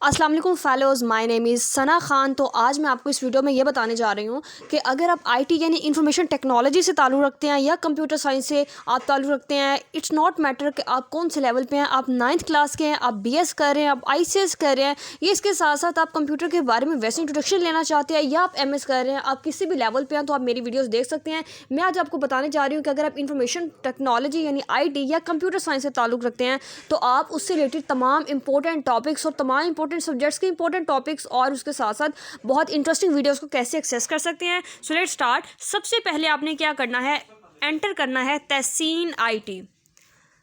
अस्सलाम वालेकुम fellows, my name is Sana Khan. तो आज मैं आपको इस वीडियो में ये बताने जा रही हूँ कि अगर आप आईटी यानी इंफॉर्मेशन टेक्नोलॉजी से ताल्लुक़ रखते हैं या कंप्यूटर साइंस से आप ताल्लुक़ रखते हैं, इट्स नॉट मैटर कि आप कौन से लेवल पे हैं। आप 9th क्लास के हैं, आप बीएस कर रहे हैं, आप आईसीएस कर रहे हैं, ये इसके साथ साथ आप कंप्यूटर के बारे में वैसे इंट्रोडक्शन लेना चाहते हैं या आप एमएस कर रहे हैं, आप किसी भी लेवल पे हैं तो आप मेरी वीडियोज़ देख सकते हैं। मैं आज आपको बताने जा रही हूँ कि अगर आप इंफॉर्मेशन टेक्नोलॉजी यानी आईटी या कंप्यूटर साइंस से ताल्लुक़ रखते हैं तो आप उससे रिलेटेड तमाम इंपॉर्टेंट टॉपिक्स और तमाम इंपॉर्टेंट सब्जेक्ट्स के इंपॉर्टेंट टॉपिक्स और उसके साथ साथ बहुत इंटरेस्टिंग वीडियोस को कैसे एक्सेस कर सकते हैं। So let's start. सबसे पहले आपने क्या करना है, एंटर करना है तहसीन आईटी।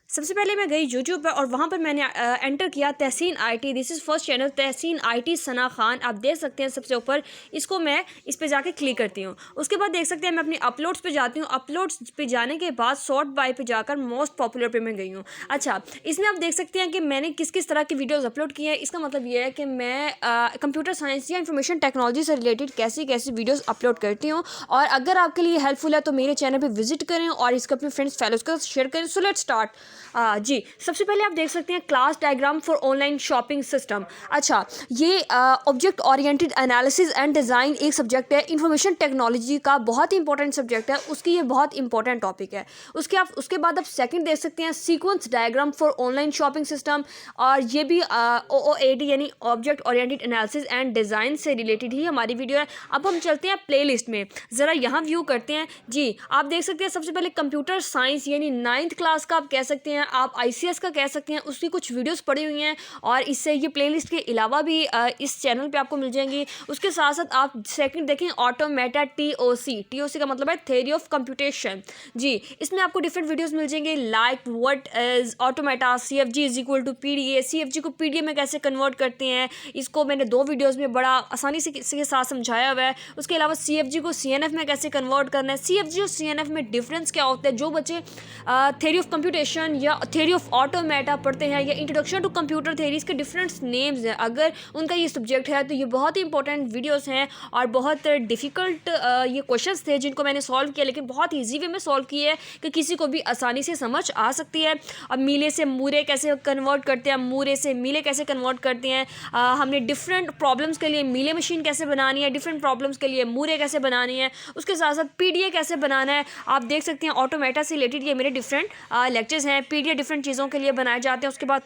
सबसे पहले मैं गई यूट्यूब पर और वहाँ पर मैंने एंटर किया Tahseen IT. This is first channel Tahseen IT Sana Khan, आप देख सकते हैं सबसे ऊपर। इसको मैं इस पे जाके क्लिक करती हूँ। उसके बाद देख सकते हैं मैं अपनी अपलोड्स पे जाती हूँ। अपलोड्स पे जाने के बाद सॉर्ट बाय पे जाकर मोस्ट पॉपुलर पे मैं गई हूँ। अच्छा, इसमें आप देख सकते हैं कि मैंने किस किस तरह की वीडियोज़ अपलोड की हैं। इसका मतलब ये है कि मैं कंप्यूटर साइंस या इंफॉर्मेशन टेक्नोलॉजी से रिलेटेड कैसी कैसी वीडियोज़ अपलोड करती हूँ। और अगर आपके लिए हेल्पफुल है तो मेरे चैनल पर विजिट करें और इसको अपने फ्रेंड्स फेलोज़ के साथ शेयर करें। So let's start. जी, सबसे पहले आप देख सकते हैं class diagram for online shopping system. अच्छा, ये object oriented analysis and design एक सब्जेक्ट है, इंफॉर्मेशन टेक्नोलॉजी का बहुत ही इंपॉर्टेंट सब्जेक्ट है, उसकी ये बहुत इंपॉर्टेंट टॉपिक है। उसके बाद आप सेकंड देख सकते हैं sequence diagram for online shopping system, और ये भी OOAD यानी object oriented analysis and design से रिलेटेड ही हमारी वीडियो है। अब हम चलते हैं प्ले लिस्ट में, ज़रा यहाँ व्यू करते हैं। जी, आप देख सकते हैं सबसे पहले कंप्यूटर साइंस यानी 9th क्लास का आप कह सकते हैं, आप आईसीएस का कह सकते हैं, उसकी कुछ वीडियोस पड़ी हुई हैं और इससे ये प्लेलिस्ट के अलावा भी इस चैनल पे आपको मिल जाएंगी। उसके साथ साथ आप सेकंड देखें ऑटोमेटा TOC का मतलब है थ्योरी ऑफ कंप्यूटेशन। जी, इसमें आपको डिफरेंट वीडियोस मिल जाएंगे like what is automata, CFG is equal to PDA, CFG को PDA में कैसे कन्वर्ट करते हैं, इसको मैंने 2 वीडियोज़ में बड़ा आसानी से के साथ समझाया हुआ है। उसके अलावा CFG को CNF में कैसे कन्वर्ट करना है, CFG और CNF में डिफरेंस क्या होता है। जो बच्चे थ्योरी ऑफ कंप्यूटेशन या थ्योरी ऑफ ऑटोमेटा पढ़ते हैं या इंट्रोडक्शन टू कंप्यूटर थ्योरीज के डिफरेंट नेम्स हैं, अगर उनका ये सब्जेक्ट है तो ये बहुत ही इंपॉर्टेंट वीडियोस हैं और बहुत डिफ़िकल्ट ये क्वेश्चंस थे जिनको मैंने सॉल्व किया, लेकिन बहुत ईजी वे में सॉल्व किए हैं कि किसी को भी आसानी से समझ आ सकती है। अब मीले से मूरे कैसे कन्वर्ट करते हैं, मूरे से मीले कैसे कन्वर्ट करते हैं, हमने डिफरेंट प्रॉब्लम्स के लिए मीले मशीन कैसे बनानी है, डिफरेंट प्रॉब्लम्स के लिए मूरे कैसे बनानी है, उसके साथ साथ PDA कैसे बनाना है। आप देख सकते हैं ऑटोमेटा से रिलेटेड ये मेरे डिफरेंट लेक्चर्स हैं। PDA डिफरेंट चीज़ों के लिए बनाए जाते हैं। उसके बाद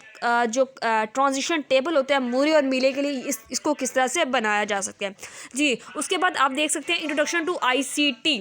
जो ट्रांजिशन टेबल होते हैं मूरे और मीले के लिए, इसको किस तरह से बनाया जा सकता है। जी, उसके बाद आप देख सकते हैं इंट्रोडक्शन टू ICT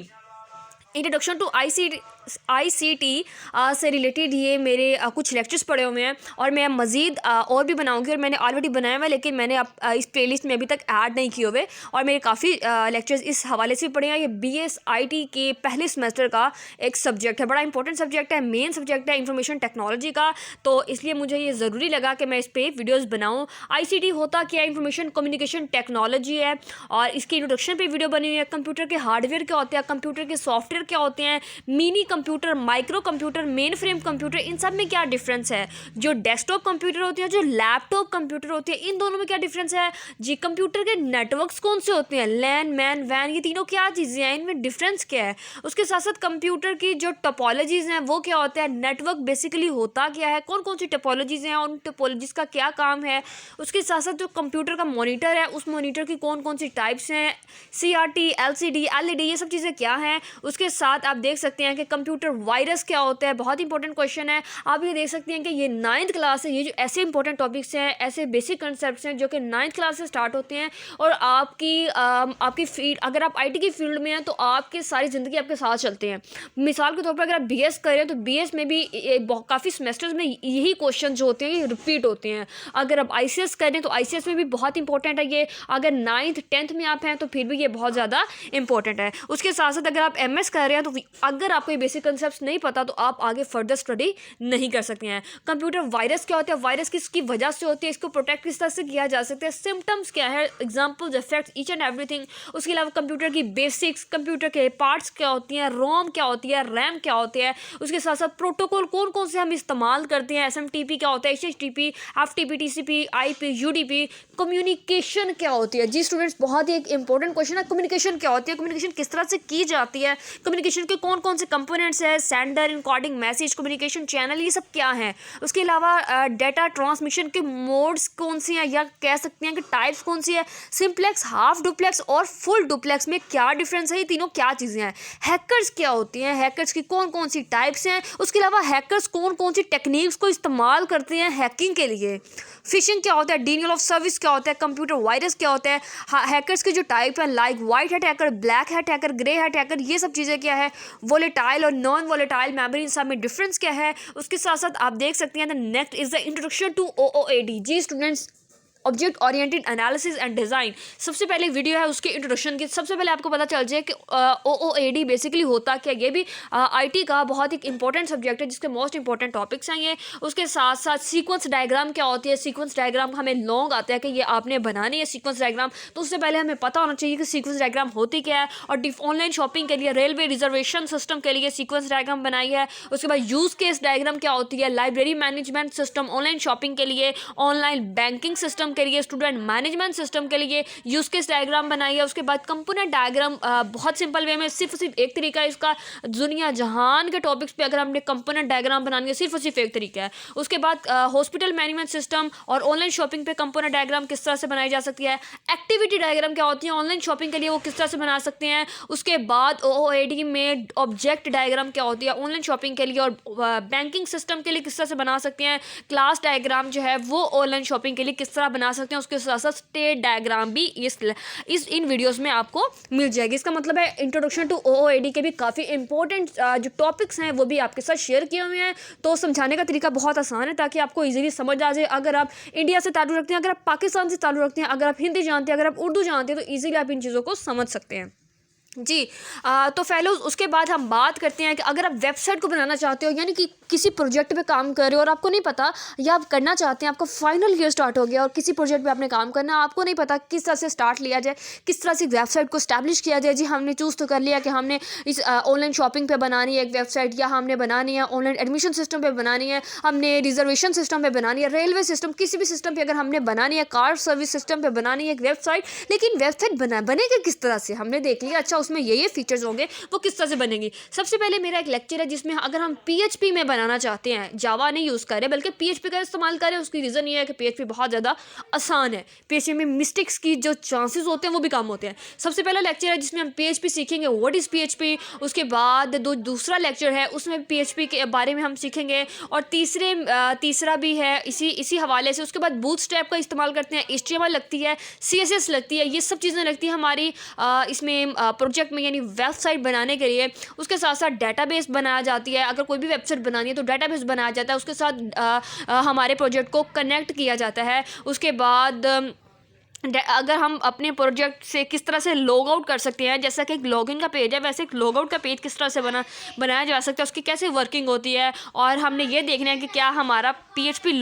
से रिलेटेड ये मेरे कुछ लेक्चर्स पड़े हुए हैं और मैं मज़ीद और भी बनाऊंगी, और मैंने ऑलरेडी बनाया हुआ है लेकिन मैंने इस प्लेलिस्ट में अभी तक ऐड नहीं किए हुए, और मेरे काफ़ी लेक्चर्स इस हवाले से भी पढ़े हैं। ये BSIT के पहले सेमेस्टर का एक सब्जेक्ट है, बड़ा इंपॉर्टेंट सब्जेक्ट है, मेन सब्जेक्ट है इंफॉर्मेशन टेक्नोलॉजी का, तो इसलिए मुझे ये ज़रूरी लगा कि मैं इस पर वीडियोज़ बनाऊँ। ICT होता क्या है, इंफॉर्मेशन कम्युनिकेशन टेक्नोलॉजी है, और इसकी इंट्रोडक्शन पर वीडियो बनी हुई है। कंप्यूटर के हार्डवेयर क्या होते हैं, कंप्यूटर के सॉफ्टवेयर क्या होते हैं, mini computer, micro computer, mainframe computer, इन सब में क्या डिफरेंस है। जो डेस्कटॉप कंप्यूटर होते हैं, जो लैपटॉप कंप्यूटर होते हैं, इन दोनों में क्या डिफरेंस है। जी, कंप्यूटर के नेटवर्क्स कौन से होते हैं, लैन, मैन, वैन, ये तीनों क्या चीज़ें हैं, इनमें डिफरेंस क्या है। उसके साथ साथ कंप्यूटर की जो टोपोलॉजीज़ हैं वो क्या होता है, नेटवर्क बेसिकली होता क्या है, कौन कौन सी टोपोलॉजीज़ हैं, उन टोपोलॉजीज़ का क्या काम है। उसके साथ साथ जो कंप्यूटर का मॉनिटर है, उस मॉनिटर की कौन कौन सी टाइप्स हैं, CRT, LCD, LED, ये सब चीज़ें क्या हैं। उसके साथ आप देख सकते हैं कि कंप्यूटर वायरस क्या होता है, बहुत इंपॉर्टेंट क्वेश्चन है। आप ये देख सकते हैं कि ये 9th क्लास है, ये जो ऐसे इंपॉर्टेंट टॉपिक्स हैं, ऐसे बेसिक कंसेप्ट्स हैं जो कि 9th क्लास से स्टार्ट होते हैं, और आपकी फील्ड, अगर आप IT की फील्ड में हैं तो आपकी सारी ज़िंदगी आपके साथ चलते हैं। मिसाल के तौर पर अगर आप BS कर रहे हैं तो BS में भी काफ़ी सेमेस्टर्स में यही क्वेश्चन जो होते हैं ये रिपीट होते हैं। अगर आप ICS कर रहे हैं तो ICS में भी बहुत इंपॉर्टेंट है ये। अगर 9th 10th में आप हैं तो फिर भी ये बहुत ज़्यादा इंपॉर्टेंट है। उसके साथ साथ अगर आप MS कर रहे हैं तो अगर आपको ये बेसिक कंसेप्ट्स नहीं पता तो आप आगे फर्दर स्टडी नहीं कर सकते हैं। कंप्यूटर वायरस क्या होता है, वायरस किसकी वजह से होती है, इसको प्रोटेक्ट किस तरह से किया जा सकता है, सिम्टम्स क्या है, examples, effects, each and everything. उसके अलावा कंप्यूटर की बेसिक्स, कंप्यूटर के पार्ट्स क्या होती हैं, रोम क्या होती है, रैम क्या होती है। उसके साथ साथ प्रोटोकॉल कौन कौन से हम इस्तेमाल करते हैं, SMTP क्या होता है, HTTP, FTP, TCP, IP, UDP। Communication क्या होती है। जी स्टूडेंट्स, बहुत ही एक इंपॉर्टेंट क्वेश्चन है, कम्युनिकेशन क्या होती है, कम्युनिकेशन किस तरह से की जाती है, कम्युनिकेशन के कौन कौन से कंपोनेंट्स हैं, sender, encoding, message, communication channel, ये सब क्या हैं। उसके अलावा डेटा ट्रांसमिशन के मोड्स कौन से हैं, या कह सकते हैं कि टाइप्स कौन सी है, सिंप्लेक्स, हाफ डुप्लेक्स और फुल डुप्लेक्स में क्या डिफरेंस है, ये तीनों क्या चीज़ें हैं। हैकर्स क्या होती हैं, हैकर्स की कौन कौन सी टाइप्स हैं। उसके अलावा हैकर्स कौन कौन सी टेक्निक्स को इस्तेमाल करते हैं हैकिंग के लिए। फिशिंग क्या होता है, डिनियल ऑफ सर्विस क्या होता है, कंप्यूटर वायरस क्या होता है, हैकर्स के जो टाइप है like white hat hacker, black hat hacker, grey hat hacker, ये सब चीज़ें क्या है, वोलेटाइल और नॉन वोलेटाइल मेमोरी, इन सब में डिफरेंस क्या है। उसके साथ साथ आप देख सकते हैं the next is the introduction to OOAD। जी students, object oriented analysis and design, सबसे पहले वीडियो है उसके इंट्रोडक्शन की। सबसे पहले आपको पता चल जाए कि OOAD बेसिकली होता क्या। ये भी IT का बहुत ही इंपॉर्टेंट सब्जेक्ट है जिसके मोस्ट इंपॉर्टेंट टॉपिक्स हैं ये। उसके साथ साथ सीक्वेंस डायग्राम क्या होती है। सीक्वेंस डायग्राम हमें लॉन्ग आता है कि ये आपने बनानी है सीक्वेंस डायग्राम, तो उससे पहले हमें पता होना चाहिए कि सीक्वेंस डायग्राम होती क्या है। और ऑनलाइन शॉपिंग के लिए, रेलवे रिजर्वेशन सिस्टम के लिए सीक्वेंस डायग्राम बनाई है। उसके बाद यूज़ केस डायग्राम क्या होती है, library management system online shopping के लिए, ऑनलाइन बैंकिंग सिस्टम के लिए, स्टूडेंट मैनेजमेंट सिस्टम के लिए यूज केस डायग्राम बनाई है। उसके बाद कंपोनेंट डायग्राम बहुत सिंपल वे में, सिर्फ एक तरीका है इसका। दुनिया जहान के टॉपिक्स पे अगर हमने कंपोनेंट डायग्राम बनानी है, सिर्फ एक तरीका है। उसके बाद हॉस्पिटल मैनेजमेंट सिस्टम और ऑनलाइन शॉपिंग पे कंपोनेंट डायग्राम किस तरह से बनाई जा सकती है। एक्टिविटी डायग्राम क्या होती है ऑनलाइन शॉपिंग के लिए, वो किस तरह से बना सकते हैं। उसके बाद OOAD में ऑब्जेक्ट डायग्राम क्या होती है ऑनलाइन शॉपिंग के लिए और बैंकिंग सिस्टम के लिए किस तरह से बना सकते हैं। क्लास डायग्राम जो है वो ऑनलाइन शॉपिंग के लिए किस तरह बना सकते हैं। उसके साथ साथ स्टेट डायग्राम भी इन वीडियोस में आपको मिल जाएगी। इसका मतलब है इंट्रोडक्शन टू OOAD के भी काफ़ी इंपॉर्टेंट जो टॉपिक्स हैं वो भी आपके साथ शेयर किए हुए हैं। तो समझाने का तरीका बहुत आसान है ताकि आपको इजीली समझ आ जाए। अगर आप इंडिया से ताल्लुक़ रखते हैं, अगर आप पाकिस्तान से ताल्लुक़ रखते हैं, अगर आप हिंदी जानते हैं, अगर आप उर्दू जानते हैं, तो ईजिली आप इन चीज़ों को समझ सकते हैं। जी तो फेलोज, उसके बाद हम बात करते हैं कि अगर आप वेबसाइट को बनाना चाहते हो, यानी कि किसी प्रोजेक्ट पे काम कर रहे हो और आपको नहीं पता, या आप करना चाहते हैं, आपका फाइनल ईयर स्टार्ट हो गया और किसी प्रोजेक्ट पे आपने काम करना, आपको नहीं पता किस तरह से स्टार्ट लिया जाए, किस तरह से वेबसाइट को स्टैब्लिश किया जाए। जी हमने चूज़ तो कर लिया कि हमने इस ऑनलाइन शॉपिंग पे बनानी है एक वेबसाइट, या हमने बनानी है ऑनलाइन एडमिशन सिस्टम पर बनानी है, हमने रिजर्वेशन सिस्टम पर बनानी है, रेलवे सिस्टम, किसी भी सिस्टम पर अगर हमने बनानी है, कार सर्विस सिस्टम पर बनानी है एक वेबसाइट। लेकिन वेबसाइट बनेगी किस तरह से, हमने देख लिया। अच्छा, उसमें ये फीचर्स होंगे, वो किस तरह से बनेंगी। सबसे पहले मेरा एक लेक्चर है जिसमें अगर हम PHP में बनाना चाहते हैं, जावा नहीं यूज़ करें बल्कि PHP का इस्तेमाल करें। उसकी रीज़न ये है कि PHP बहुत ज़्यादा आसान है। PHP में मिस्टेक्स की जो चांसेस होते हैं वो भी कम होते हैं। सबसे पहला लेक्चर है जिसमें हम PHP सीखेंगे, व्हाट इज़ PHP। उसके बाद दूसरा लेक्चर है उसमें PHP के बारे में हम सीखेंगे। और तीसरा भी है इसी हवाले से। उसके बाद बूटस्ट्रैप का इस्तेमाल करते हैं, HTML लगती है, CSS लगती है, ये सब चीज़ें लगती हैं हमारी इसमें प्रोजेक्ट में, यानी वेबसाइट बनाने के लिए। उसके साथ साथ डेटाबेस बनाया जाती है। अगर कोई भी वेबसाइट बनानी है तो डेटाबेस बनाया जाता है, उसके साथ हमारे प्रोजेक्ट को कनेक्ट किया जाता है। उसके बाद अगर हम अपने प्रोजेक्ट से किस तरह से लॉग आउट कर सकते हैं, जैसा कि एक लॉगिन का पेज है वैसे एक लॉग आउट का पेज किस तरह से बनाया जा सकता है, उसकी कैसे वर्किंग होती है। और हमने ये देखना है कि क्या हमारा PHP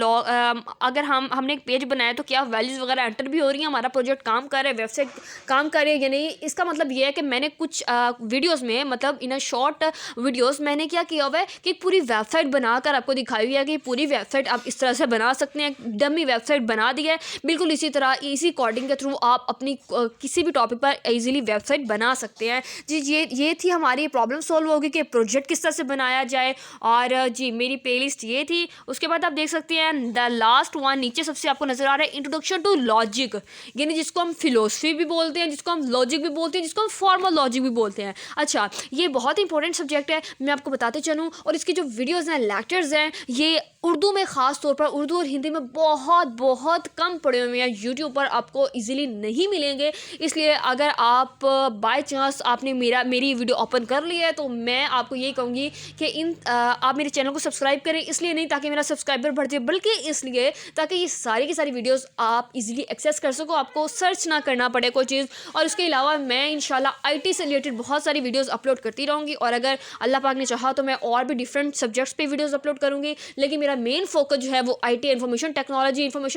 अगर हमने एक पेज बनाया तो क्या वैल्यूज़ वगैरह एंटर भी हो रही हैं, हमारा प्रोजेक्ट काम कर रहा है, वेबसाइट काम कर रही है या नहीं। इसका मतलब ये है कि मैंने कुछ वीडियोज़ में, मतलब इन शॉर्ट वीडियोज़ मैंने क्या किया हुआ है कि पूरी वेबसाइट बनाकर आपको दिखाई हुई है कि पूरी वेबसाइट आप इस तरह से बना सकते हैं। डमी वेबसाइट बना दी है, बिल्कुल इसी तरह इसी कोडिंग के थ्रू आप अपनी किसी भी टॉपिक पर इजीली वेबसाइट बना सकते हैं। जी ये थी हमारी प्रॉब्लम सॉल्व होगी कि प्रोजेक्ट किस तरह से बनाया जाए। और जी मेरी प्लेलिस्ट ये थी। उसके बाद आप देख सकते हैं द लास्ट वन नीचे सबसे आपको नजर आ रहा है इंट्रोडक्शन टू लॉजिक, यानी जिसको हम फिलोसफी भी बोलते हैं, जिसको हम लॉजिक भी बोलते हैं, जिसको हम फॉर्मल लॉजिक भी बोलते हैं। अच्छा, ये बहुत इंपॉर्टेंट सब्जेक्ट है, मैं आपको बताते चलूँ। और इसकी जो वीडियोज़ हैं, लेक्चर्स हैं, ये उर्दू में ख़ास तौर पर, उर्दू और हिंदी में बहुत कम पड़े हुए हैं, यूट्यूब पर आपको इजीली नहीं मिलेंगे। इसलिए अगर आप बाय चांस आपने मेरी वीडियो ओपन कर ली है तो मैं आपको यही कहूँगी कि आप मेरे चैनल को सब्सक्राइब करें। इसलिए नहीं ताकि मेरा सब्सक्राइबर बढ़ जाए, बल्कि इसलिए ताकि ये सारी की सारी वीडियोस आप इजीली एक्सेस कर सको, आपको सर्च ना करना पड़े कोई चीज़। और इसके अलावा मैं इंशाल्लाह IT से रिलेटेड बहुत सारी वीडियोज़ अपलोड करती रहूँगी। और अगर अल्लाह पाक ने चाहा तो मैं और भी डिफरेंट सब्जेक्ट्स पे वीडियोज़ अपलोड करूँगी। लेकिन मेरा मेन फोकस जो है वो IT, इन्फॉर्मेशन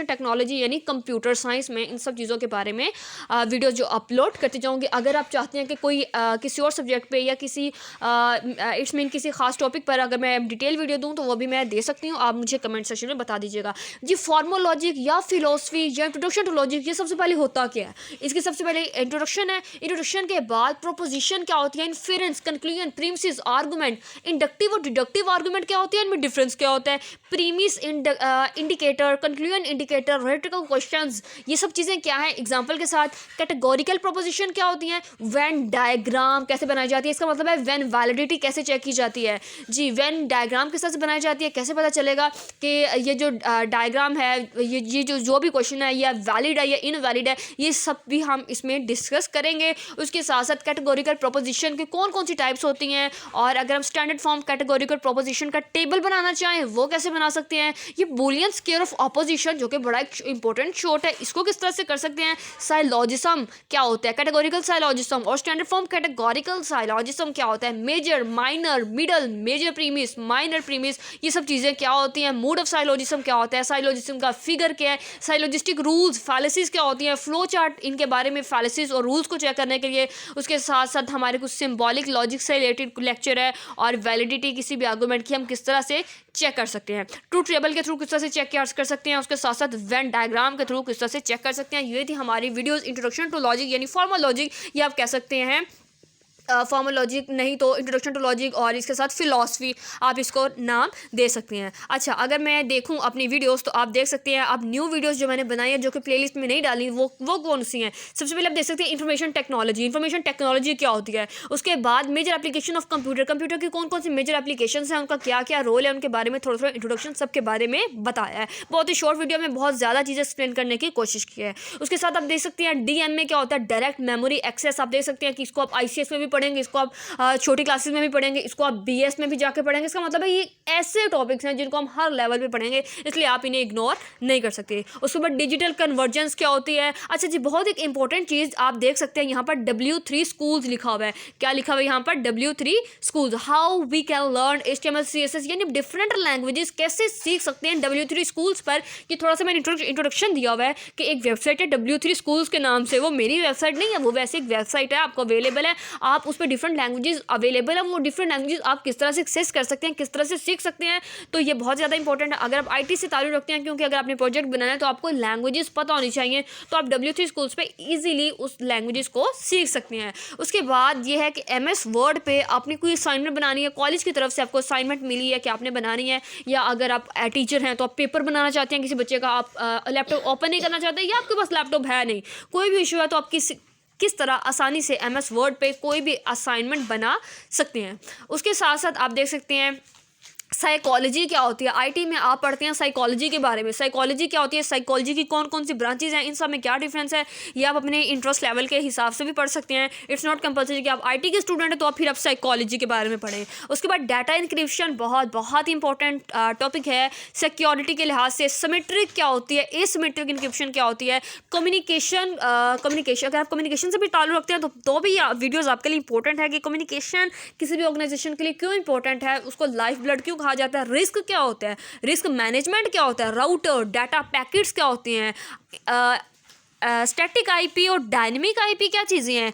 टेक्नोलॉजी यानी कंप्यूटर साइंस में इन सब सब चीज़ों के बारे में वीडियो जो अपलोड करती जाऊँगी। अगर आप चाहते हैं कि कोई किसी और सब्जेक्ट पे या किसी इट्स मीन किसी खास टॉपिक पर अगर मैं डिटेल वीडियो दूँ तो वो भी मैं दे सकती हूँ, आप मुझे कमेंट सेक्शन में बता दीजिएगा जी। फॉर्मल लॉजिक या फिलोसफी या इंट्रोडक्शन टू लॉजिक, ये सबसे पहले होता क्या है? इसकी सबसे पहले इंट्रोडक्शन है। इंट्रोडक्शन के बाद प्रोपोजिशन क्या होती है, inference, conclusion, premises, argument, inductive और डिडक्टिव आर्गुमेंट क्या होती है, इनमें डिफरेंस क्या होता है, premise indicator, conclusion indicator, rhetorical questions, ये सब चीज़ें क्या है एग्जांपल के साथ। कैटेगोरिकल प्रोपोजिशन क्या होती है, वेन डायग्राम कैसे बनाई जाती है, इसका मतलब है वेन वैलिडिटी कैसे चेक की जाती है जी। वेन डायग्राम किस तरह से बनाई जाती है, कैसे पता चलेगा कि ये जो डायग्राम है, ये जो भी क्वेश्चन है ये वैलिड है या इनवैलिड है, ये सब भी हम इसमें डिस्कस करेंगे। उसके साथ साथ कैटेगोरिकल प्रोपोजिशन की कौन कौन सी टाइप्स होती हैं, और अगर हम स्टैंडर्ड फॉर्म कैटेगोरिकल प्रोपोजिशन का टेबल बनाना चाहें वो कैसे बना सकते हैं। ये बूलियन स्क्वायर ऑफ ऑपोजिशन जो कि बड़ा एक इंपॉर्टेंट शॉर्ट है, इसको किस तरह से कर सकते हैं। साइलॉजिज्म क्या होता है, कैटेगोरिकल साइलॉजिज्म, और स्टैंडर्ड फॉर्म कैटेगोरिकल साइलॉजिज्म क्या होता है। Major, minor, middle, major premise, minor premise, ये सब चीज़ें क्या होती हैं। मूड ऑफ साइलॉजिज्म क्या होता है, साइलॉजिज्म का फिगर क्या है, साइलॉजिस्टिक रूल्स, फैलेसीज क्या होती हैं, फ्लो चार्ट इनके बारे में फैलेसीज और रूल्स को चेक करने के लिए। उसके साथ साथ हमारे कुछ सिंबॉलिक लॉजिक से रिलेटेड लेक्चर है, और वैलिडिटी किसी भी आर्गूमेंट की हम किस तरह से चेक कर सकते हैं, ट्रूथ टेबल के थ्रू किस तरह से चेक कर सकते हैं, उसके साथ साथ वेन डायग्राम के थ्रू किस तरह से चेक कर सकते हैं। ये थी हमारी वीडियोस इंट्रोडक्शन टू लॉजिक यानी फॉर्मल लॉजिक, ये आप कह सकते हैं फॉर्मल लॉजिक, नहीं तो इंट्रोडक्शन टू लॉजिक, और इसके साथ फिलॉसफी आप इसको नाम दे सकते हैं। अच्छा, अगर मैं देखूं अपनी वीडियोस तो आप देख सकते हैं आप न्यू वीडियोस जो मैंने बनाई है जो कि प्लेलिस्ट में नहीं डाली, वो कौन सी हैं। सबसे पहले आप देख सकते हैं इंफॉर्मेशन टेक्नोलॉजी। इंफॉर्मेशन टेक्नोलॉजी क्या होती है, उसके बाद major application of computer, computer की कौन कौन सी मेजर एप्लीकेशन हैं, उनका क्या क्या रोल है, उनके बारे में थोड़ा थोड़ा इंट्रोडक्शन सबके बारे में बताया है। बहुत ही शॉर्ट वीडियो में बहुत ज़्यादा चीज़ें एक्सप्लेन करने की कोशिश की है। उसके साथ आप देख सकते हैं DMA क्या होता है, डायरेक्ट मेमोरी एक्सेस। आप देख सकते हैं कि इसको आप ICS में भी पढ़ेंगे, इसको आप छोटी क्लासेस में भी पढ़ेंगे, इसको आप BS में भी जाके पढ़ेंगे। इसका मतलब है ये ऐसे टॉपिक्स हैं जिनको हम हर लेवल पे पढ़ेंगे, इसलिए आप इन्हें इग्नोर नहीं कर सकते। उसके बाद डिजिटल कन्वर्जेंस क्या होती है। अच्छा जी, बहुत एक इंपॉर्टेंट चीज़ आप देख सकते हैं यहाँ पर W3 स्कूल्स लिखा हुआ है। क्या लिखा हुआ है यहाँ पर, W3 schools, how we can learn HTML CSS, यानी डिफरेंट लैंग्वेजेस कैसे सीख सकते हैं W3 स्कूल्स पर। ये थोड़ा सा मैंने इंट्रोडक्शन दिया हुआ है कि एक वेबसाइट है W3 स्कूल्स के नाम से, वो मेरी वेबसाइट नहीं है, वो वैसे एक वेबसाइट है, आपको अवेलेबल है, आप उस पर डिफरेंट लैंग्वेजेस अवेलेबल है, वो डिफरेंट लैंग्वेजेस आप किस तरह से एक्सेस कर सकते हैं, किस तरह से सीख सकते हैं। तो ये बहुत ज़्यादा इंपॉर्टेंट है अगर आप IT से ताल्लुक़ रखते हैं, क्योंकि अगर आपने प्रोजेक्ट बनाना है तो आपको लैंग्वेजेस पता होनी चाहिए, तो आप W3 स्कूल्स पे इजीली उस लैंग्वेजेस को सीख सकते हैं। उसके बाद ये है कि MS वर्ड पे आपने कोई असाइनमेंट बनानी है, कॉलेज की तरफ से आपको असाइनमेंट मिली है कि आपने बनानी है, या अगर आप टीचर हैं तो आप पेपर बनाना चाहते हैं किसी बच्चे का, आप लैपटॉप ओपन नहीं करना चाहते, या आपके पास लैपटॉप है नहीं, कोई भी इशू है, तो आप किस तरह आसानी से MS वर्ड पे कोई भी असाइनमेंट बना सकते हैं। उसके साथ साथ आप देख सकते हैं साइकोलॉजी क्या होती है। IT में आप पढ़ते हैं साइकोलॉजी के बारे में, साइकोलॉजी क्या होती है, साइकोलॉजी की कौन कौन सी ब्रांचेज हैं, इन सब में क्या डिफरेंस है, ये आप अपने इंटरेस्ट लेवल के हिसाब से भी पढ़ सकते हैं। इट्स नॉट कंपल्सरी कि आप IT के स्टूडेंट हैं तो आप फिर आप साइकोलॉजी के बारे में पढ़ें। उसके बाद डाटा इंक्रिप्शन बहुत ही इंपॉर्टेंट टॉपिक है सिक्योरिटी के लिहाज से। सिमेट्रिक क्या होती है, एसिमेट्रिक इंक्रिप्शन क्या होती है, कम्युनिकेशन अगर आप कम्युनिकेशन से भी ताल्लुक़ रखते हैं तो भी वीडियोज़ आपके लिए इंपॉर्टेंट है कि कम्युनिकेशन किसी भी ऑर्गेनाइजेशन के लिए क्यों इंपॉर्टेंट है, उसको लाइफ ब्लड क्यों कहा जाता है, रिस्क क्या होता है, रिस्क मैनेजमेंट क्या होता है, राउटर, डाटा पैकेट्स क्या होती हैं, स्टैटिक IP और डायनेमिक IP क्या चीज़ें हैं,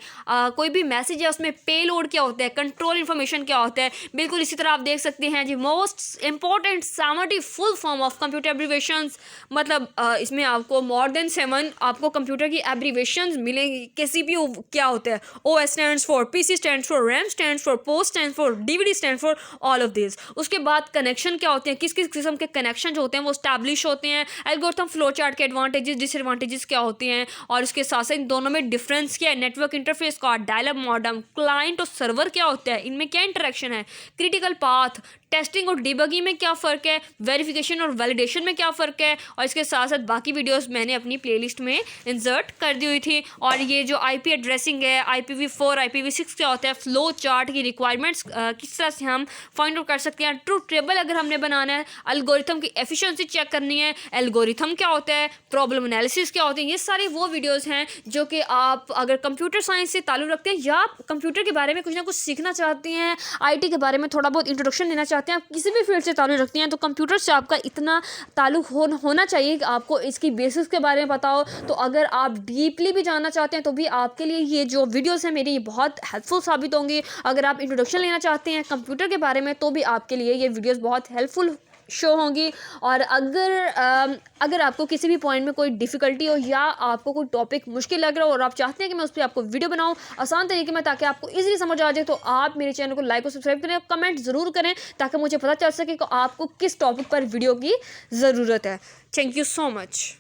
कोई भी मैसेज है उसमें पेलोड क्या होता है, कंट्रोल इन्फॉर्मेशन क्या होता है। बिल्कुल इसी तरह आप देख सकते हैं जी, most important 70 full form of computer abbreviations, मतलब इसमें आपको मोर देन 7 आपको कंप्यूटर की एब्रीवेशंस मिलेंगी कि CPU क्या होता है, OS stands for, PC stands for, RAM stands for, post stands for, DVD stands for, all of this. उसके बाद कनेक्शन क्या होते हैं, किस किस किस्म के कनेक्शन जो होते हैं वो स्टैब्लिश होते हैं। एल्गोरिथम फ्लो चार्ट के एडवांटेजेस डिसएडवांटेजेस क्या होते हैं, और इसके साथ साथ इन दोनों में डिफरेंस क्या है, नेटवर्क इंटरफेस का, डायलअप मॉडेम, क्लाइंट और सर्वर क्या होता है, इनमें क्या इंटरेक्शन है, क्रिटिकल पाथ, टेस्टिंग और डिबगिंग में क्या फ़र्क है, वेरिफिकेशन और वैलिडेशन में क्या फ़र्क है। और इसके साथ साथ बाकी वीडियोस मैंने अपनी प्लेलिस्ट में इंसर्ट कर दी हुई थी। और ये जो IP एड्रेसिंग है, IPv4 IPv6 क्या होता है, फ्लो चार्ट की रिक्वायरमेंट्स किस तरह से हम फाइंड आउट कर सकते हैं, ट्रूथ टेबल अगर हमने बनाना है, एल्गोरिथम की एफिशिएंसी चेक करनी है, एल्गोरिथम क्या होता है, प्रॉब्लम एनालिसिस क्या होते हैं, ये सारे वो वीडियोज़ हैं जो कि आप अगर कंप्यूटर साइंस से ताल्लुक़ रखते हैं या कंप्यूटर के बारे में कुछ ना कुछ सीखना चाहते हैं, IT के बारे में थोड़ा बहुत इंट्रोडक्शन देना चाहते हैं, चाहते हैं, आप किसी भी फील्ड से ताल्लुक़ रखते हैं, तो कंप्यूटर से आपका इतना ताल्लुक़ होना चाहिए कि आपको इसकी बेसिक्स के बारे में पता हो। तो अगर आप डीपली भी जानना चाहते हैं तो भी आपके लिए ये जो वीडियोस हैं मेरी, ये बहुत हेल्पफुल साबित होंगी। अगर आप इंट्रोडक्शन लेना चाहते हैं कंप्यूटर के बारे में तो भी आपके लिए ये वीडियोस बहुत हेल्पफुल शो होंगी। और अगर आपको किसी भी पॉइंट में कोई डिफ़िकल्टी हो या आपको कोई टॉपिक मुश्किल लग रहा हो और आप चाहते हैं कि मैं उस पर आपको वीडियो बनाऊं आसान तरीके में ताकि आपको इजीली समझ आ जाए, तो आप मेरे चैनल को लाइक और सब्सक्राइब करें और कमेंट ज़रूर करें ताकि मुझे पता चल सके कि आपको किस टॉपिक पर वीडियो की ज़रूरत है। Thank you so much.